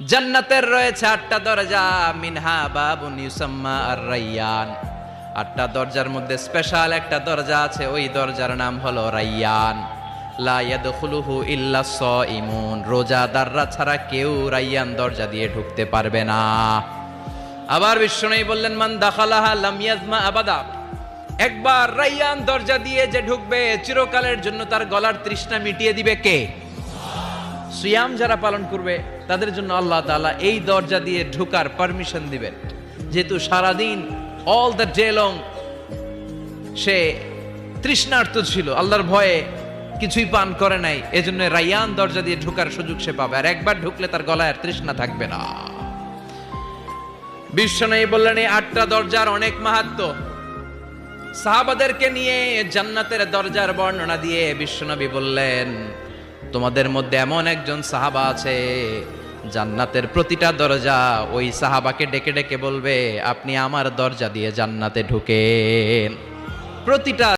জান্নাতের রয়েছে 8টা দরজা, মিনহা বাবুন ইউসাম্মা আর-রাইয়ান। 8টা দরজার মধ্যে স্পেশাল একটা দরজা আছে, ওই দরজার নাম হলো রাইয়ান। লা ইয়াদখুলুহু ইল্লা সাইমুন, রোজাদাররা ছাড়া কেউ রাইয়ান দরজা দিয়ে ঢুকতে পারবে না। আবার বিশ্বনবী বললেন, মান দাখালাহা লাম ইয়াজমা আবাদা, একবার রাইয়ান দরজা দিয়ে যে ঢুকবে চিরকালের জন্য তার গলার তৃষ্ণা মিটিয়ে দিবে কে? সিয়াম যারা পালন করবে তাদের জন্য আল্লাহ তাআলা এই দরজা দিয়ে ঢোকার পারমিশন দিবেন। যেহেতু সারাদিন অল দ্য ডে লং সে তৃষ্ণার্ত ছিল, আল্লাহর ভয়ে কিছুই পান করে নাই, এজন্য রাইয়ান দরজা দিয়ে ঢোকার সুযোগ সে পাবে, আর একবার ঢুকলে তার গলায় আর তৃষ্ণা থাকবে না। বিশ্বনবী বললেন, এই 8টা দরজার অনেক মাহাত্ম্য। সাহাবাদেরকে নিয়ে জান্নাতের দরজার বর্ণনা দিয়ে বিশ্বনবী বললেন, তোমাদের মধ্যে এমন একজন সাহাবা আছে, জান্নাতের প্রতিটা দরজা ওই সাহাবাকে ডেকে ডেকে বলবে, আপনি আমার দরজা দিয়ে জান্নাতে ঢুকেন। প্রতিটা